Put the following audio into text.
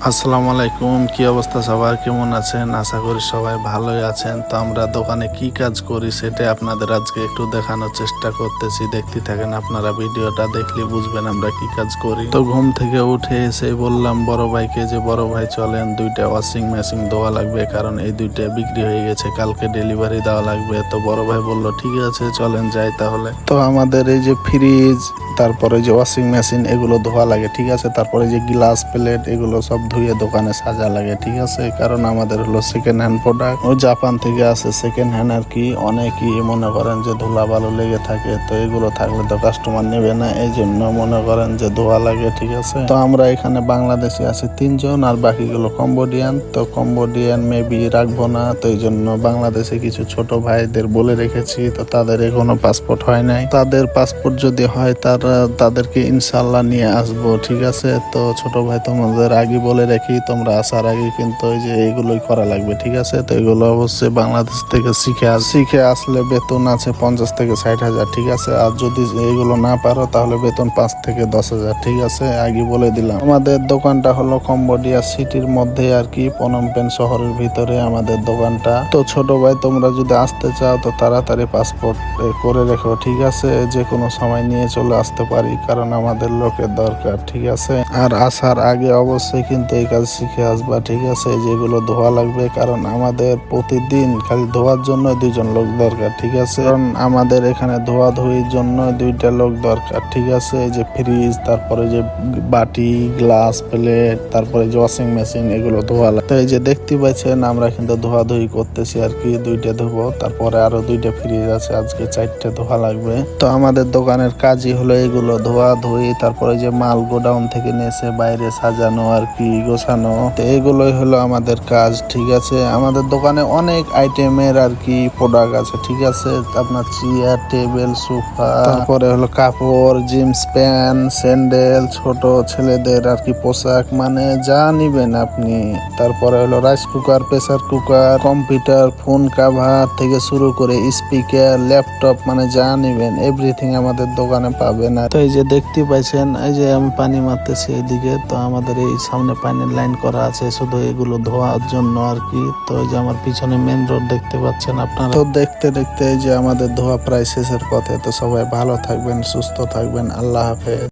আসসালামু আলাইকুম। কি অবস্থা সবার, কেমন আছেন? আশা করি সবাই ভালোই আছেন। তো আমরা দোকানে কি কাজ করি সেটা আপনাদের আজকে একটু দেখানোর চেষ্টা করতেছি। দেখতে থাকেন, আপনারা ভিডিওটা দেখলে বুঝবেন আমরা কি কাজ করি। তো ঘুম থেকে উঠে এসে বললাম বড় ভাইকে যে বড় ভাই চলেন, দুইটা ওয়াশিং মেশিন ধোয়া লাগবে, কারণ এই দুইটা বিক্রি হয়ে গেছে, কালকে ডেলিভারি দেওয়া লাগবে। তো বড় ভাই বলল ঠিক আছে চলেন যাই তাহলে। তো আমাদের এই যে ফ্রিজ, তারপরে যে ওয়াশিং মেশিন এগুলো ধোয়া লাগে, ঠিক আছে। তারপরে যে গ্লাস প্লেট এগুলো সব ধুয়ে দোকানে সাজা লাগে, ঠিক আছে। কারণ আমাদের হলো সেকেন্ড হ্যান্ড প্রোডাক্ট, ও জাপান থেকে আসে সেকেন্ড হ্যান্ড আর কি। অনেকই মনে করেন যে ধুলা বালু লেগে থাকে, তো এগুলো থাকলে তো কাস্টমার নেবে না, এই জন্য মনে করেন যে ধোয়া লাগে, ঠিক আছে। তো আমরা এখানে বাংলাদেশি আছি 3 জন, আর বাকিগুলো কম্বোডিয়ান। তো কম্বোডিয়ান মেবি রাখবো না, তো এই জন্য বাংলাদেশে কিছু ছোট ভাইদের বলে রেখেছি। তো তাদের এখনো পাসপোর্ট হয় নাই, তাদের পাসপোর্ট যদি হয় তাদেরকে ইনশাল্লাহ নিয়ে আসবো, ঠিক আছে। তো ছোট ভাই তোমাদের আগে বলে রাখি, তোমরা আসার আগে কিন্তু ওই যে এইগুলোই করা লাগবে, ঠিক আছে। তো এগুলো অবশ্যই বাংলাদেশ থেকে শিখে আসলে বেতন আছে 50 থেকে 60 হাজার, ঠিক আছে। আর যদি এইগুলো না পারো তাহলে বেতন 5 থেকে 10 হাজার, ঠিক আছে, আগে বলে দিলাম। আমাদের দোকানটা হলো কম্বোডিয়া সিটির মধ্যে আর কি, পনম পেন শহরের ভিতরে আমাদের দোকানটা। তো ছোট ভাই তোমরা যদি আসতে চাও তো তাড়াতাড়ি পাসপোর্ট করে রেখো, ঠিক আছে। যে কোনো সময় নিয়ে চলে আসতে পারি, কারণ আমাদের লোকের দরকার, ঠিক আছে। আর আসার আগে অবশ্যই কিন্তু এই কাজ শিখে আসবা, ঠিক আছে। যেগুলো ধোয়া লাগবে, কারণ আমাদের প্রতিদিন খালি ধোয়ার জন্য 2জন লোক দরকার, ঠিক আছে। কারণ আমাদের এখানে ধোয়া ধুয়ির জন্য 2টা লোক দরকার, ঠিক আছে। এই যে ফ্রিজ, তারপরে যে বাটি, গ্লাস প্লেট, তারপরে যে ওয়াশিং মেশিন এগুলো ধোয়া লাগে। তো এই যে দেখতে পাচ্ছেন আমরা কিন্তু ধোয়াধুয়ি করতেছি আর কি, 2টা ধোবো, তারপরে আরো 2টা ফ্রিজ আছে, আজকে 4টে ধোয়া লাগবে। তো আমাদের দোকানের কাজই হলো এগুলো ধোয়া ধুই, তারপরে যে মাল গোডাউন থেকে নিয়ে এসে বাইরে সাজানো আর কি, গোছানো। তো এগুলোই হলো আমাদের কাজ, ঠিক আছে। আমাদের দোকানে অনেক আইটেমের আর কি প্রোডাক্ট আছে, ঠিক আছে। আপনার চেয়ার, টেবিল, সোফা, তারপরে হলো কাপড়, জিন্স প্যান্ট, স্যান্ডেল, ছোট ছেলেদের আর কি পোশাক, মানে যা নিবেন আপনি। তারপরে হলো rice cooker, pressure cooker, computer, phone cover থেকে শুরু করে স্পিকার, ল্যাপটপ, মানে যা নিবেন এভরিথিং আমাদের দোকানে পাবেন। আর তো এই যে দেখতে পাইছেন, এই যে আমি পানি মারতেছি এদিকে, তো আমাদের এই সামনে পানির লাইন করা আছে শুধু এগুলো ধোয়ার জন্য আর কি। তো এই যে আমার পিছনে মেন রোড দেখতে পাচ্ছেন আপনারা। তো দেখতে দেখতে এই যে আমাদের ধোয়া প্রায় শেষের পথে। তো সবাই ভালো থাকবেন, সুস্থ থাকবেন, আল্লাহ হাফেজ।